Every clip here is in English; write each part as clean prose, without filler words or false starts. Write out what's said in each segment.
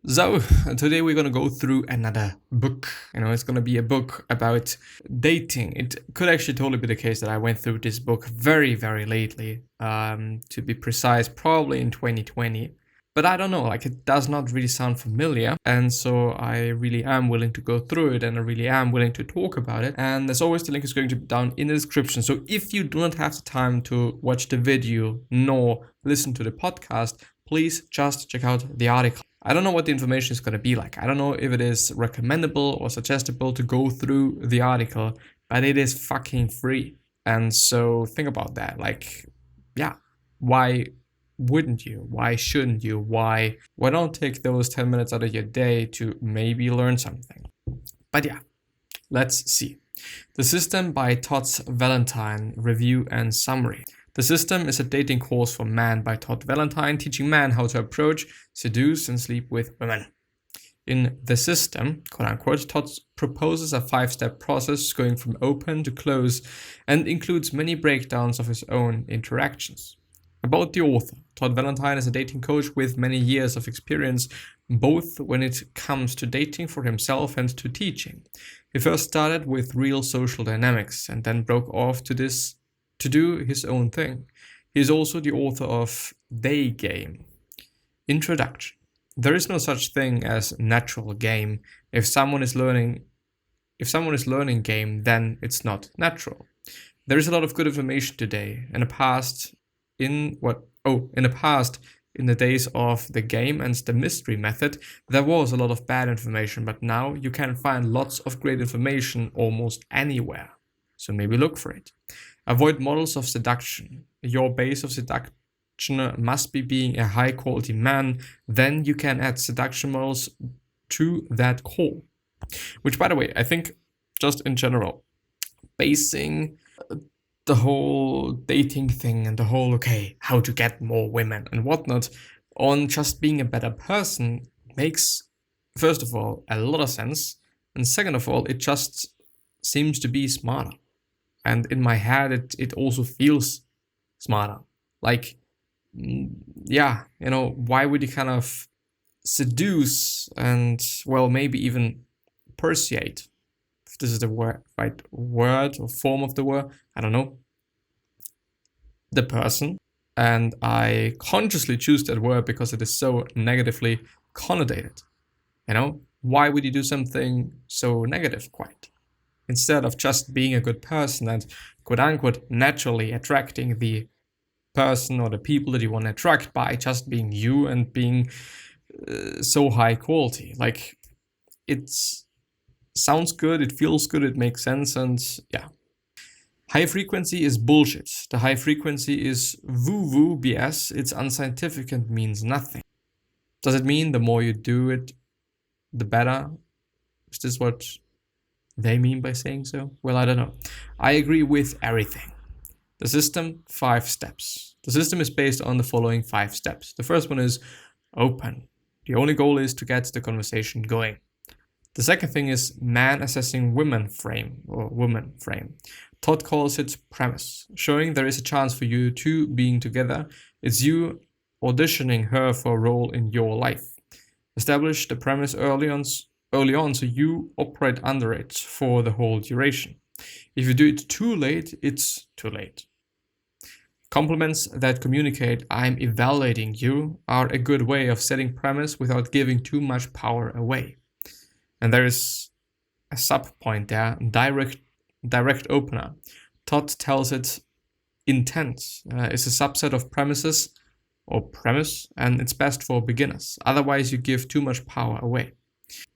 So today we're going to go through another book. It's going to be a book about dating. It could actually totally be the case that I went through this book very, very lately. To be precise, probably in 2020. But I don't know, it does not really sound familiar. And so I really am willing to go through it, and I really am willing to talk about it. And as always, the link is going to be down in the description. So if you do not have the time to watch the video nor listen to the podcast, please just check out the article. I don't know what the information is going to be like. I don't know if it is recommendable or suggestible to go through the article, but it is fucking free. And so think about that. Why wouldn't you? Why shouldn't you? Why don't take those 10 minutes out of your day to maybe learn something? But yeah, let's see. The System by Todd Valentine, review and summary. The System is a dating course for men by Todd Valentine, teaching men how to approach, seduce, and sleep with women. In The System, quote unquote, Todd proposes a 5-step process going from open to close and includes many breakdowns of his own interactions. About the author, Todd Valentine is a dating coach with many years of experience, both when it comes to dating for himself and to teaching. He first started with real social dynamics and then broke off to do his own thing. He is also the author of They Game. Introduction. There is no such thing as natural game. If someone is learning game, then it's not natural. There is a lot of good information today. In the past, in the days of the game and the mystery method, there was a lot of bad information, but now you can find lots of great information almost anywhere. So maybe look for it. Avoid models of seduction. Your base of seduction must be being a high quality man. Then you can add seduction models to that core. Which, by the way, I think just in general, basing the whole dating thing and the whole, how to get more women and whatnot on just being a better person makes, first of all, a lot of sense. And second of all, it just seems to be smarter. And in my head, it also feels smarter. Why would you kind of seduce and, maybe even persuade, if this is the right word or form of the word, I don't know, the person. And I consciously choose that word because it is so negatively connotated. Why would you do something so negative, quite? Instead of just being a good person and, quote unquote, naturally attracting the person or the people that you want to attract by just being you and being so high quality. It sounds good, it feels good, it makes sense, and yeah. High frequency is bullshit. The high frequency is woo-woo BS. It's unscientific and means nothing. Does it mean the more you do it, the better? Is this what they mean by saying so? Well, I don't know. I agree with everything. The System, 5 steps. The System is based on the following 5 steps. The first one is open. The only goal is to get the conversation going. The second thing is man assessing woman frame. Todd calls it premise, showing there is a chance for you two being together. It's you auditioning her for a role in your life. Establish the premise early on so you operate under it for the whole duration. If you do it too late, it's too late. Compliments that communicate "I'm evaluating you" are a good way of setting premise without giving too much power away. And there is a sub point there, direct opener. Todd tells it intent is a subset of premises or premise, and it's best for beginners. Otherwise, you give too much power away.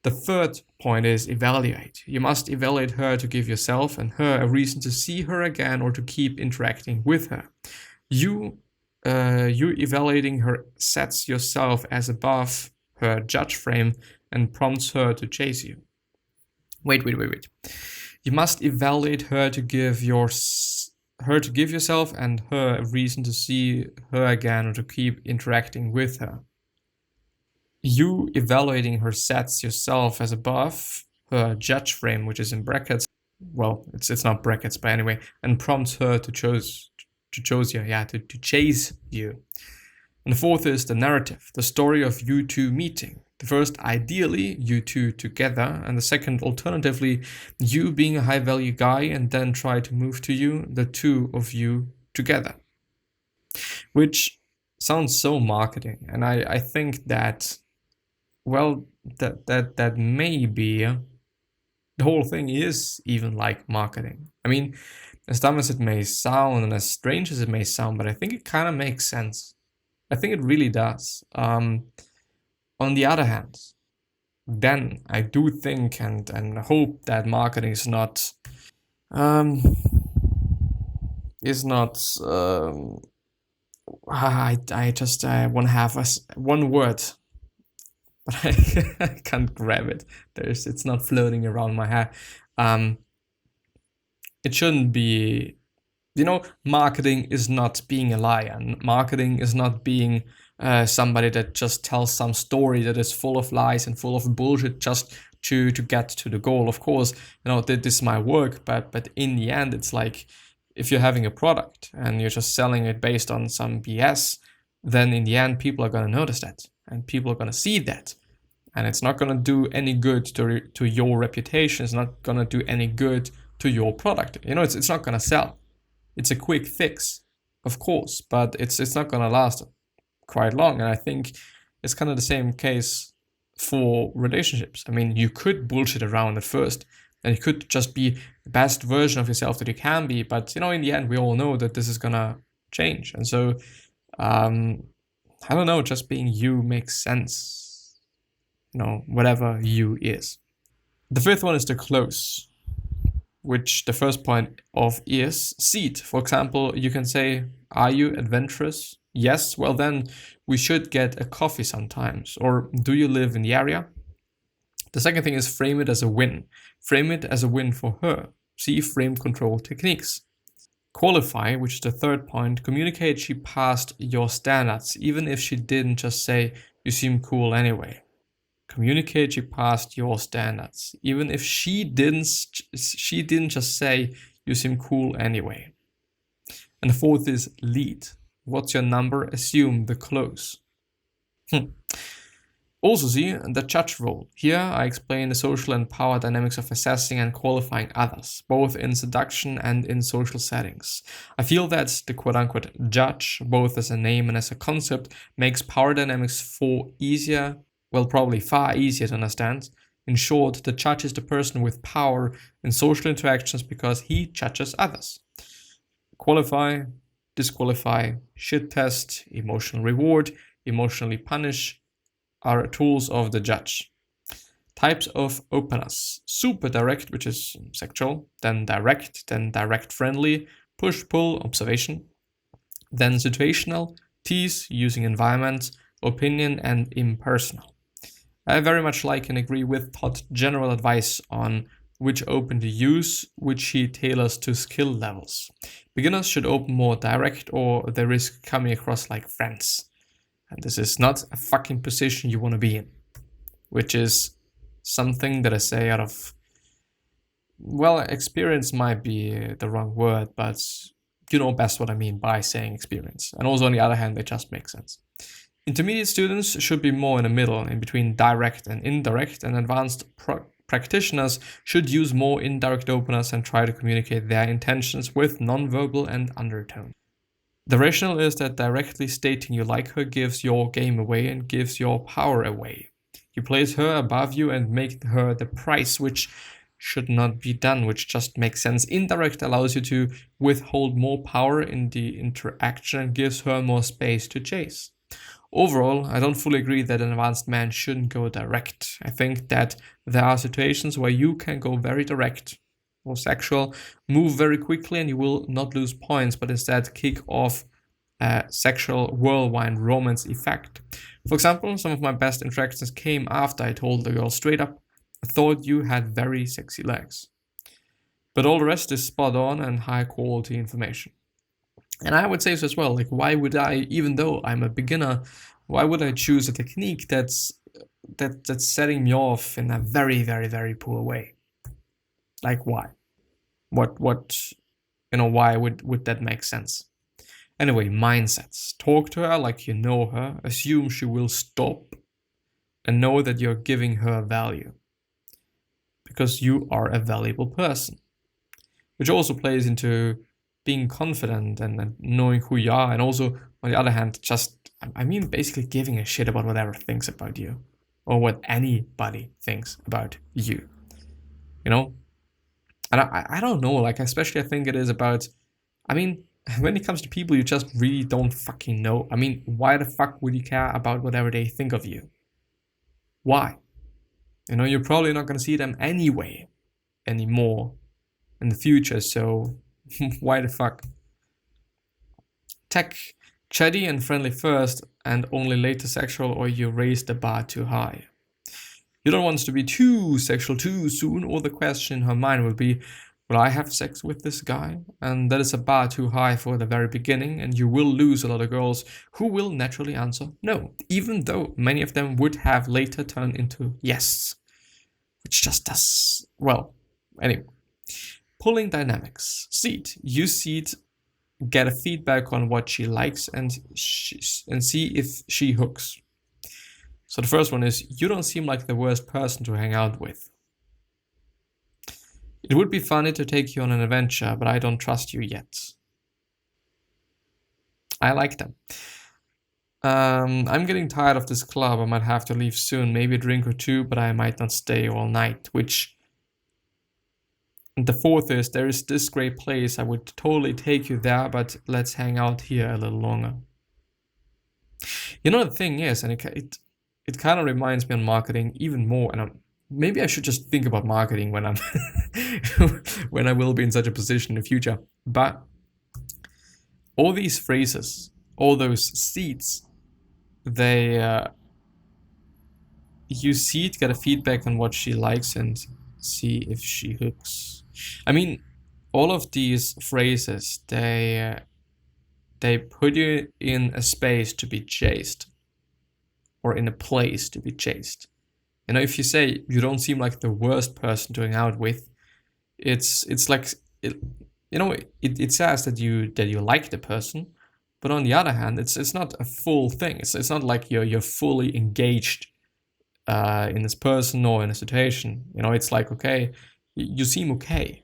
The third point is evaluate. You must evaluate her to give yourself and her a reason to see her again or to keep interacting with her. You evaluating her sets yourself as above her judge frame and prompts her to chase you. Wait. You must evaluate her to give yourself and her a reason to see her again or to keep interacting with her. You evaluating her sets yourself as above her judge frame, which is in brackets. Well, it's not brackets, but anyway, and prompts her to chase you. And the fourth is the narrative, the story of you two meeting. The first, ideally, you two together, and the second, alternatively, you being a high value guy and then try to move to you, the two of you together. Which sounds so marketing, and I think that, well, that maybe the whole thing is even like marketing. I mean, as dumb as it may sound and as strange as it may sound, but I think it kind of makes sense. I think it really does. On the other hand, then I do think and hope that marketing is not I just want to have one word, but I can't grab it. It's not floating around my head. It shouldn't be, marketing is not being a liar. And marketing is not being somebody that just tells some story that is full of lies and full of bullshit just to get to the goal. Of course, this is my work, but in the end, it's like, if you're having a product and you're just selling it based on some BS, then in the end, people are going to notice that and people are going to see that. And it's not going to do any good to your reputation. It's not going to do any good to your product. It's not going to sell. It's a quick fix, of course, but it's not going to last quite long. And I think it's kind of the same case for relationships. I mean, you could bullshit around at first, and you could just be the best version of yourself that you can be. But, in the end, we all know that this is going to change. And so, I don't know, just being you makes sense. Whatever you is. The fifth one is the close, which the first point of is seat. For example, you can say, are you adventurous? Yes, well then we should get a coffee sometimes. Or do you live in the area? The second thing is frame it as a win. Frame it as a win for her. See frame control techniques. Qualify, which is the third point, communicate she passed your standards, even if she didn't just say, you seem cool anyway. Communicate she passed your standards, even if she didn't just say, you seem cool anyway. And the fourth is lead. What's your number? Assume the close. Also see the judge role. Here I explain the social and power dynamics of assessing and qualifying others, both in seduction and in social settings. I feel that the quote-unquote judge, both as a name and as a concept, makes power dynamics probably far easier to understand. In short, the judge is the person with power in social interactions because he judges others. Qualify, disqualify, shit test, emotional reward, emotionally punish are tools of the judge. Types of openness. Super direct, which is sexual, then direct friendly, push-pull, observation, then situational, tease, using environment, opinion, and impersonal. I very much like and agree with Todd's general advice on which open to use, which he tailors to skill levels. Beginners should open more direct or they risk coming across like friends. And this is not a fucking position you want to be in, which is something that I say out of, experience might be the wrong word, but you know best what I mean by saying experience. And also on the other hand, it just makes sense. Intermediate students should be more in the middle, in between direct and indirect, and advanced practitioners should use more indirect openers and try to communicate their intentions with nonverbal and undertone. The rationale is that directly stating you like her gives your game away and gives your power away. You place her above you and make her the price, which should not be done, which just makes sense. Indirect allows you to withhold more power in the interaction and gives her more space to chase. Overall, I don't fully agree that an advanced man shouldn't go direct. I think that there are situations where you can go very direct or sexual, move very quickly and you will not lose points, but instead kick off a sexual whirlwind romance effect. For example, some of my best interactions came after I told the girl straight up, I thought you had very sexy legs. But all the rest is spot on and high quality information. And I would say so as well, like why would I, even though I'm a beginner, why would I choose a technique that's setting me off in a very, very, very poor way? Like why? Why would that make sense? Anyway, mindsets. Talk to her like you know her. Assume she will stop. and know that you're giving her value because you are a valuable person, which also plays into being confident and knowing who you are, and also on the other hand, basically giving a shit about whatever thinks about you or what anybody thinks about you, you know? And I don't know, like, especially I think it is about, when it comes to people you just really don't fucking know. Why the fuck would you care about whatever they think of you? Why? You're probably not going to see them anyway anymore in the future, so why the fuck? Tech chatty and friendly first and only later sexual, or you raise the bar too high. You don't want to be too sexual too soon, or the question in her mind will be, will I have sex with this guy? And that is a bar too high for the very beginning, and you will lose a lot of girls who will naturally answer no, even though many of them would have later turned into yes. Which just does, well, anyway. Pulling dynamics. Seed. Use seed, get a feedback on what she likes and see if she hooks. So the first one is, you don't seem like the worst person to hang out with. It would be funny to take you on an adventure, but I don't trust you yet. I like them. I'm getting tired of this club. I might have to leave soon. Maybe a drink or two, but I might not stay all night. And the fourth is, there is this great place. I would totally take you there, but let's hang out here a little longer. The thing is, and it kind of reminds me on marketing even more. And maybe I should just think about marketing when I'm when I will be in such a position in the future. But all these phrases, all those seeds, they use seed, get a feedback on what she likes, and see if she hooks. All of these phrases, they put you in a space to be chased, or in a place to be chased. If you say you don't seem like the worst person to hang out with, it's like it says that you like the person, but on the other hand, it's not a full thing. It's not like you're fully engaged in this person or in a situation. It's like, okay, you seem okay.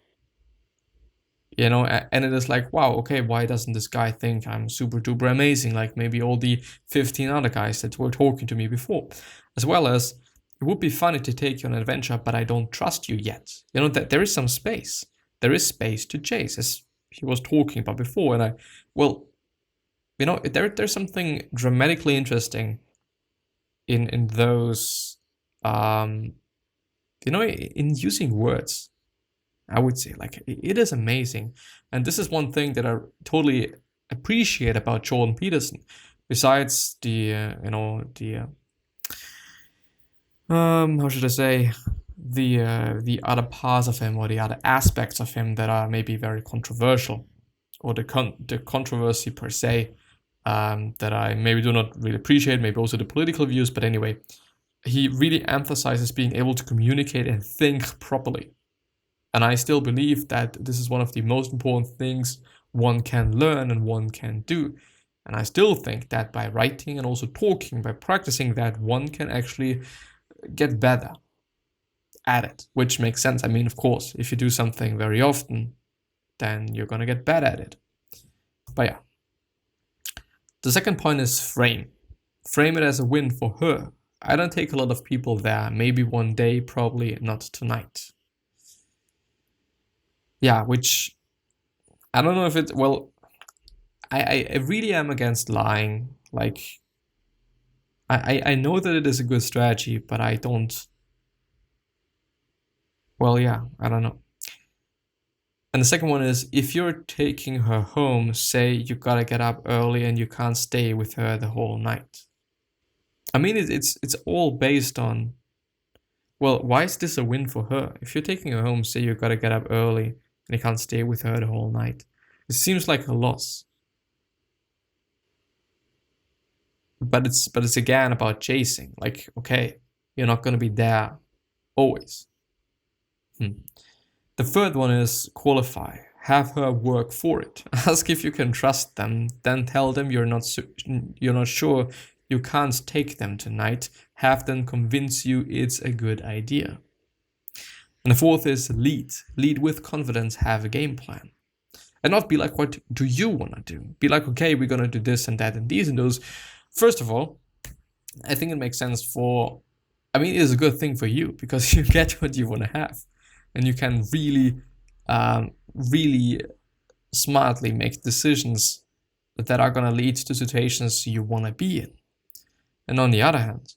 And it is like, wow, okay, why doesn't this guy think I'm super duper amazing, like maybe all the 15 other guys that were talking to me before? As well as, it would be funny to take you on an adventure, but I don't trust you yet. That there is some space. There is space to chase, as he was talking about before. And there's something dramatically interesting in those, in using words. I would say, like, it is amazing. And this is one thing that I totally appreciate about Jordan Peterson, besides how should I say, the other parts of him, or the other aspects of him that are maybe very controversial, or the controversy per se, that I maybe do not really appreciate, maybe also the political views, but anyway, he really emphasizes being able to communicate and think properly. And I still believe that this is one of the most important things one can learn and one can do. And I still think that by writing and also talking, by practicing that, one can actually get better at it, which makes sense. Of course, if you do something very often, then you're going to get better at it. But yeah. The second point is frame. Frame it as a win for her. I don't take a lot of people there. Maybe one day, probably not tonight. Yeah, which I don't know if it, well, I really am against lying. Like, I know that it is a good strategy, but I don't, well, yeah, I don't know. And the second one is, if you're taking her home, say you gotta get up early and you can't stay with her the whole night. It's all based on, well, why is this a win for her? If you're taking her home, say you gotta get up early and you can't stay with her the whole night. It seems like a loss. But it's again about chasing. Like, okay, you're not gonna be there always. The third one is qualify. Have her work for it. Ask if you can trust them. Then tell them you're not sure You can't take them tonight. Have them convince you it's a good idea. And the fourth is lead. Lead with confidence, have a game plan. And not be like, what do you want to do? Be like, okay, we're going to do this and that and these and those. First of all, I think it makes sense it is a good thing for you because you get what you want to have. And you can really, really smartly make decisions that are going to lead to situations you want to be in. And on the other hand,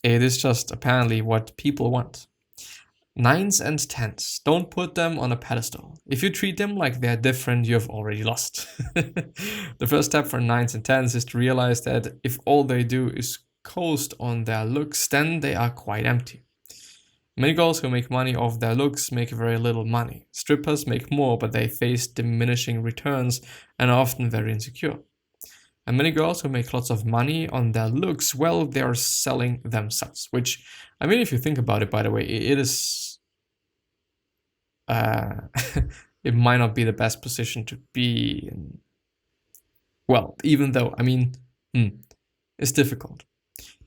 it is just apparently what people want. 9s and 10s, don't put them on a pedestal. If you treat them like they're different, you've already lost. The first step for 9s and 10s is to realize that if all they do is coast on their looks, then they are quite empty. Many girls who make money off their looks make very little money. Strippers make more, but they face diminishing returns and are often very insecure. And many girls who make lots of money on their looks, well, they are selling themselves. Which, if you think about it, by the way, it is... it might not be the best position to be in. Well, even though, it's difficult.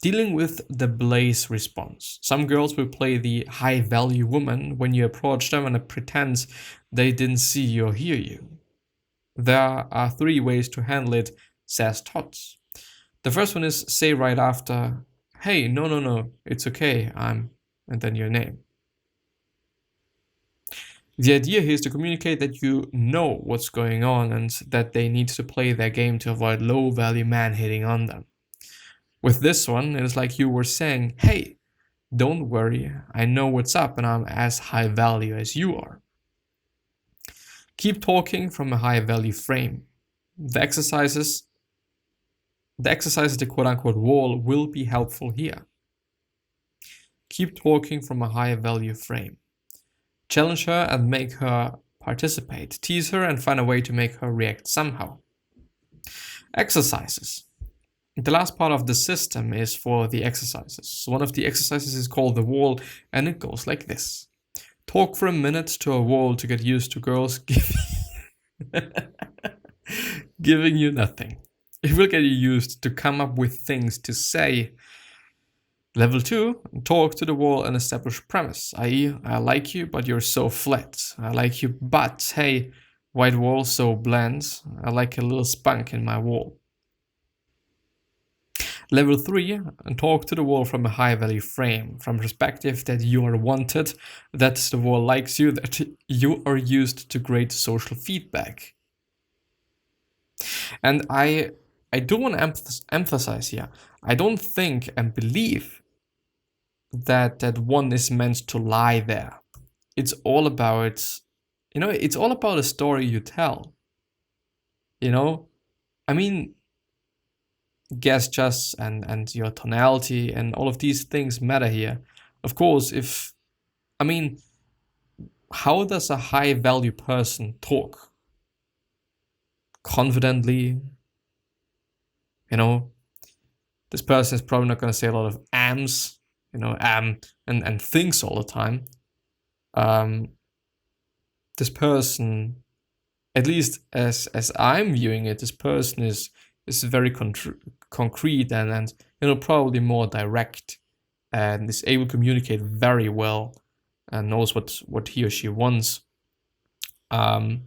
Dealing with the blaze response. Some girls will play the high-value woman when you approach them and pretend they didn't see you or hear you. There are 3 ways to handle it, says Todd. The first one is say right after, hey, no, it's okay, and then your name. The idea here is to communicate that you know what's going on and that they need to play their game to avoid low-value man hitting on them. With this one, it is like you were saying, hey, don't worry, I know what's up and I'm as high value as you are. Keep talking from a high value frame. The exercises, the quote-unquote wall, will be helpful here. Keep talking from a high value frame. Challenge her and make her participate. Tease her and find a way to make her react somehow. Exercises. The last part of the system is for the exercises. One of the exercises is called the wall, and it goes like this. Talk for a minute to a wall to get used to girls giving you nothing. It will get you used to come up with things to say. Level 2, talk to the wall and establish premise, i.e. I like you, but you're so flat. I like you, but hey, white wall so bland. I like a little spunk in my wall. Level 3, talk to the wall from a high value frame, from perspective that you are wanted, that the wall likes you, that you are used to great social feedback. And I do want to emphasize here, I don't think and believe that one is meant to lie there. It's all about, it's all about a story you tell. Gestures and your tonality and all of these things matter here. Of course, how does a high value person talk? Confidently, this person is probably not going to say a lot of ams, and things all the time. This person, at least as I'm viewing it, this person is very concrete and probably more direct and is able to communicate very well and knows what he or she wants. The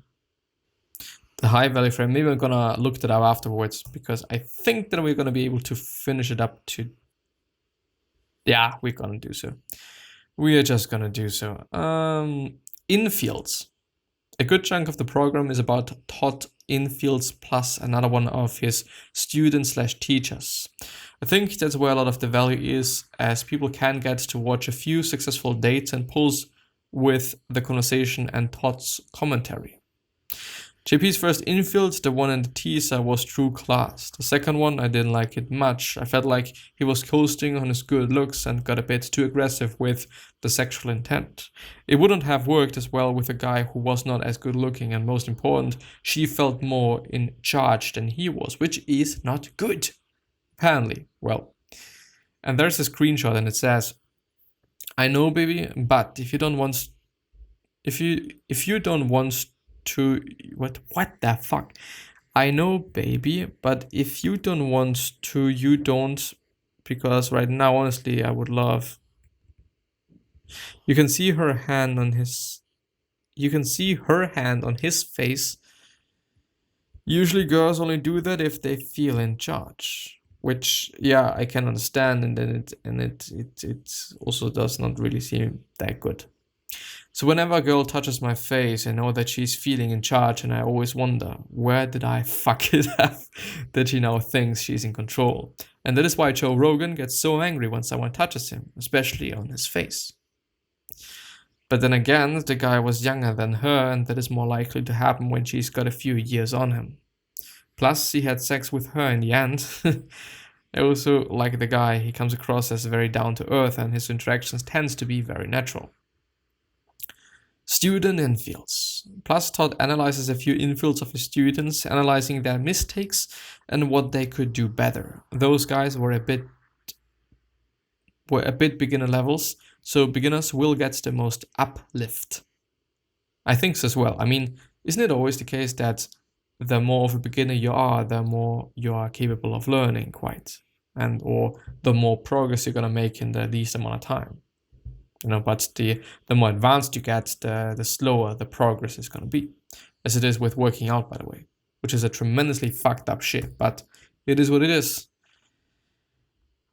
high value frame, maybe I'm gonna look that up afterwards because I think that we're gonna be able to finish it up to. Yeah, we're gonna do so. We are just gonna do so. Infields. A good chunk of the program is about Todd Infields plus another one of his students/teachers. I think that's where a lot of the value is, as people can get to watch a few successful dates and pulls with the conversation and Todd's commentary. JP's first infield, the one in the teaser, was true class. The second one, I didn't like it much. I felt like he was coasting on his good looks and got a bit too aggressive with the sexual intent. It wouldn't have worked as well with a guy who was not as good looking, and most important, she felt more in charge than he was, which is not good. Apparently, well. And there's a screenshot and it says, I know, baby, but if you don't want to, what the fuck? I know, baby, but if you don't want to, you don't, because right now, honestly, I would love. You can see her hand on his. You can see her hand on his face. Usually, girls only do that if they feel in charge, which, yeah, I can understand, and then it also does not really seem that good. So whenever a girl touches my face, I know that she's feeling in charge, and I always wonder, where did I fuck it up that she now thinks she's in control? And that is why Joe Rogan gets so angry when someone touches him, especially on his face. But then again, the guy was younger than her, and that is more likely to happen when she's got a few years on him. Plus, he had sex with her in the end. I also like the guy. He comes across as very down to earth, and his interactions tends to be very natural. Student infields. Plus, Todd analyzes a few infields of his students, analyzing their mistakes and what they could do better. Those guys were a bit beginner levels, so beginners will get the most uplift. I think so as well. I mean, isn't it always the case that the more of a beginner you are, the more you are capable of learning, and or the more progress you're gonna make in the least amount of time. But the more advanced you get, the slower the progress is gonna be, as it is with working out, by the way, which is a tremendously fucked up shit, but it is what it is.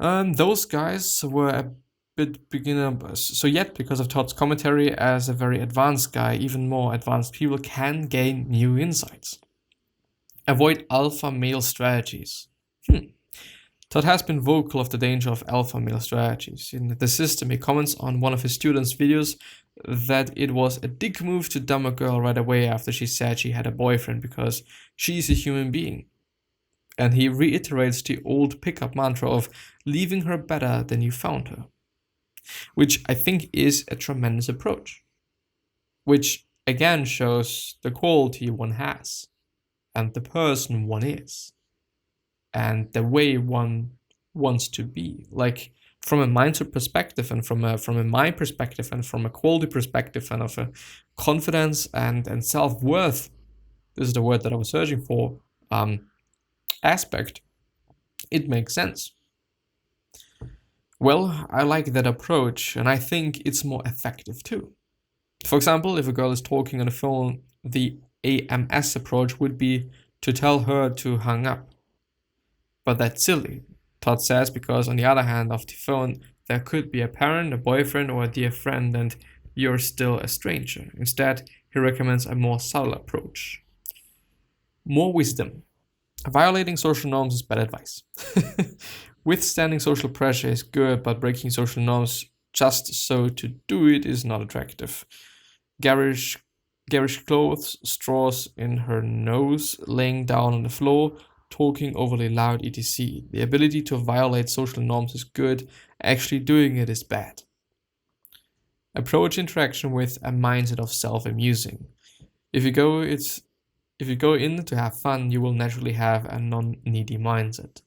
Those guys were a bit beginner, so yet because of Todd's commentary as a very advanced guy, even more advanced people can gain new insights. Avoid alpha male strategies. Todd has been vocal of the danger of alpha male strategies. In the system, he comments on one of his students' videos that it was a dick move to dump a girl right away after she said she had a boyfriend because she's a human being. And he reiterates the old pickup mantra of leaving her better than you found her, which I think is a tremendous approach, which again shows the quality one has and the person one is and the way one wants to be. Like from a mindset perspective and from a mind perspective and from a quality perspective and of a confidence and self-worth, this is the word that I was searching for, aspect, it makes sense. Well, I like that approach, and I think it's more effective too. For example, if a girl is talking on the phone, the AMS approach would be to tell her to hang up. But that's silly, Todd says, because on the other hand of the phone, there could be a parent, a boyfriend, or a dear friend, and you're still a stranger. Instead, he recommends a more subtle approach. More wisdom. Violating social norms is bad advice. Withstanding social pressure is good, but breaking social norms just so to do it is not attractive. Garish clothes, straws in her nose, laying down on the floor, talking overly loud, etc. The ability to violate social norms is good, actually doing it is bad. Approach interaction with a mindset of self-amusing. If you go in to have fun, you will naturally have a non-needy mindset.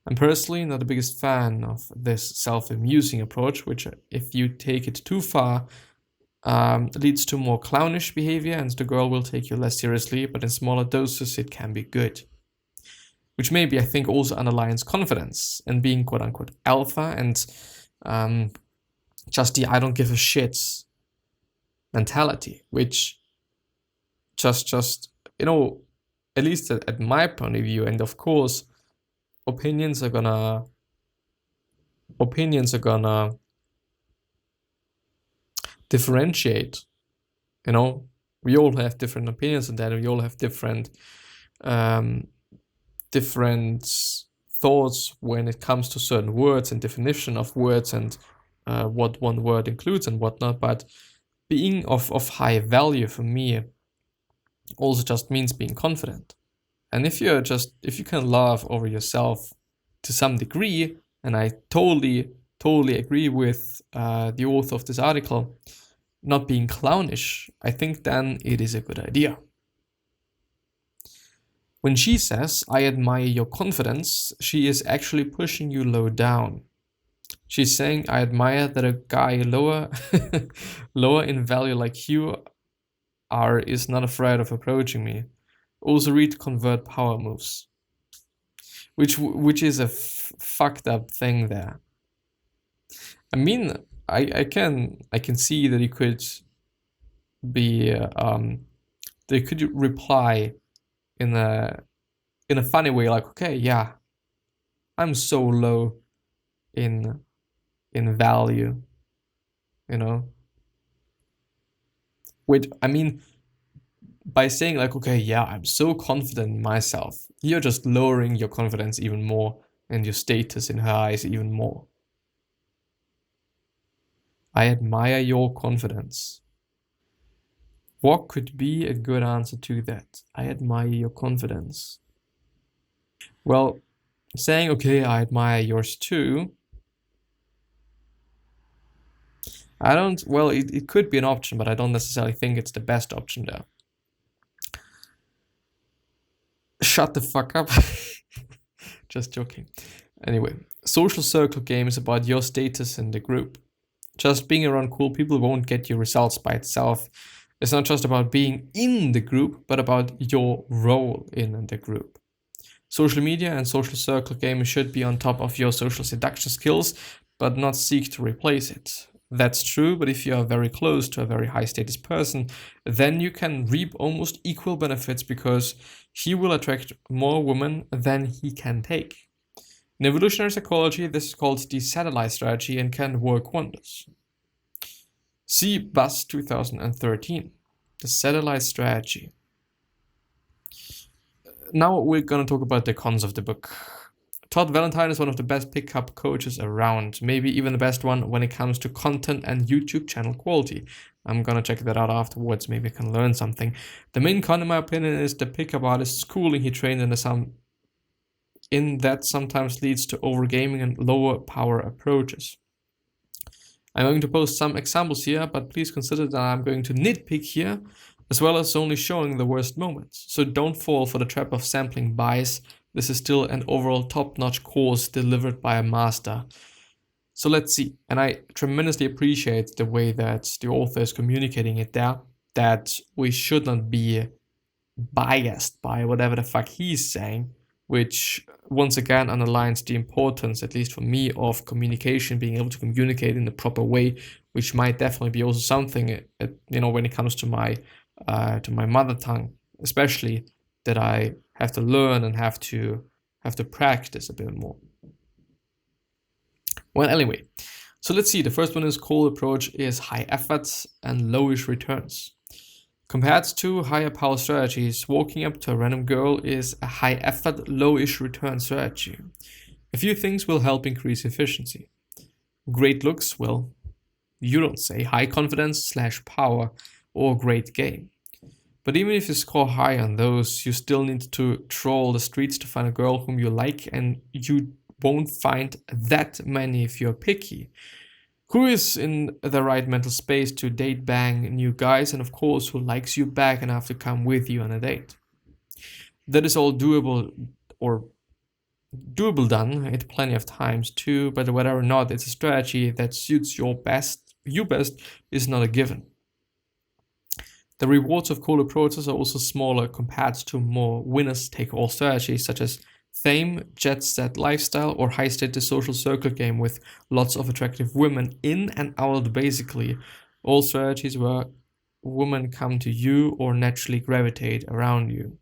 I'm personally not the biggest fan of this self-amusing approach, which, if you take it too far, leads to more clownish behavior and the girl will take you less seriously, but in smaller doses it can be good. Which maybe I think also underlines confidence and being quote-unquote alpha and just the I don't give a shit mentality, which just at least at my point of view, and of course opinions are gonna differentiate. We all have different opinions on that, and we all have different thoughts when it comes to certain words and definition of words and what one word includes and whatnot. But being of high value for me also just means being confident. And if you can laugh over yourself to some degree, and I totally agree with the author of this article, not being clownish, I think then it is a good idea. When she says, I admire your confidence, she is actually pushing you low down. She's saying, I admire that a guy lower in value like you is not afraid of approaching me. Also read Convert Power Moves, which is a fucked up thing there. I mean, I can see that it could be they could reply in a funny way, like, okay, yeah, I'm so low in value, you know. Which, I mean, by saying like, okay, yeah, I'm so confident in myself, you're just lowering your confidence even more and your status in her eyes even more. I admire your confidence. What could be a good answer to that? I admire your confidence. Well, saying, okay, I admire yours too, I don't, well, it could be an option, but I don't necessarily think it's the best option there. Shut the fuck up. Just joking. Anyway, social circle game is about your status in the group. Just being around cool people won't get you results by itself. It's not just about being in the group, but about your role in the group. Social media and social circle game should be on top of your social seduction skills, but not seek to replace it. That's true, but if you are very close to a very high status person, then you can reap almost equal benefits because he will attract more women than he can take. In evolutionary psychology, this is called the satellite strategy and can work wonders. See Buzz 2013, the satellite strategy. Now we're going to talk about the cons of the book. Todd Valentine is one of the best pickup coaches around, maybe even the best one when it comes to content and YouTube channel quality. I'm gonna check that out afterwards, maybe I can learn something. The main con, in my opinion, is the pickup artist schooling he trained in that sometimes leads to overgaming and lower power approaches. I'm going to post some examples here, but please consider that I'm going to nitpick here, as well as only showing the worst moments. So don't fall for the trap of sampling bias. This is still an overall top-notch course delivered by a master. So let's see. And I tremendously appreciate the way that the author is communicating it there, that we should not be biased by whatever the fuck he's saying, which once again underlines the importance, at least for me, of communication, being able to communicate in the proper way, which might definitely be also something, when it comes to my mother tongue, especially, that I have to learn and have to practice a bit more. Well, anyway, so let's see. The first one is cold approach is high effort and lowish returns. Compared to higher power strategies, walking up to a random girl is a high effort, lowish return strategy. A few things will help increase efficiency. Great looks, well, you don't say, high confidence / power, or great game. But even if you score high on those, you still need to troll the streets to find a girl whom you like, and you won't find that many if you're picky. Who is in the right mental space to date bang new guys, and of course who likes you back enough to come with you on a date? That is all doable done at plenty of times too, but whether or not it's a strategy that suits you best is not a given. The rewards of cool approaches are also smaller compared to more winners-take-all strategies such as fame, jet set lifestyle, or high-status social circle game with lots of attractive women in and out basically. All strategies where women come to you or naturally gravitate around you.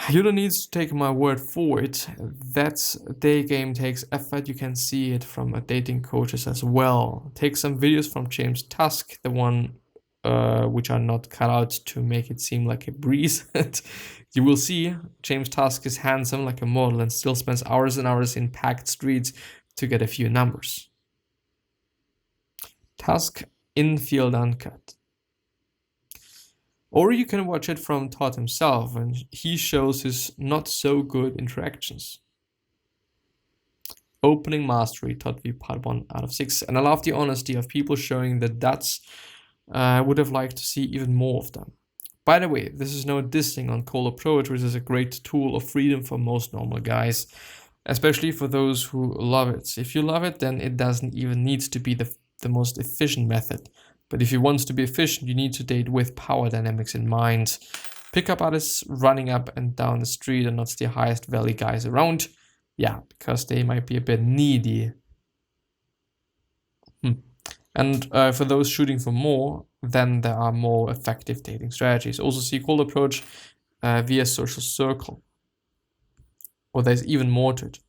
You don't need to take my word for it. That day game takes effort. You can see it from dating coaches as well. Take some videos from James Tusk, the one which are not cut out to make it seem like a breeze. You will see James Tusk is handsome like a model and still spends hours and hours in packed streets to get a few numbers. Tusk Infield Uncut. Or you can watch it from Todd himself, and he shows his not so good interactions. Opening Mastery, Todd V, part 1 out of 6. And I love the honesty of people showing that that's would have liked to see even more of them. By the way, this is no dissing on cold approach, which is a great tool of freedom for most normal guys, especially for those who love it. If you love it, then it doesn't even need to be the most efficient method. But if you want to be efficient, you need to date with power dynamics in mind. pickup artists running up and down the street and not the highest value guys around. Yeah, because they might be a bit needy. And for those shooting for more, then there are more effective dating strategies. Also, see cold approach via social circle. Or there's even more to it.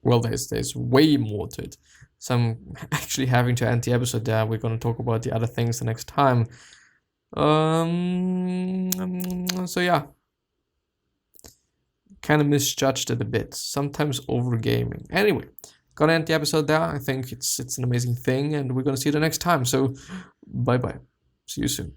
Well, there's way more to it. So I'm actually having to end the episode there. We're going to talk about the other things the next time. So yeah. Kind of misjudged it a bit. Sometimes over gaming. Anyway, gonna end the episode there. I think it's an amazing thing, and we're gonna see you the next time. So bye bye. See you soon.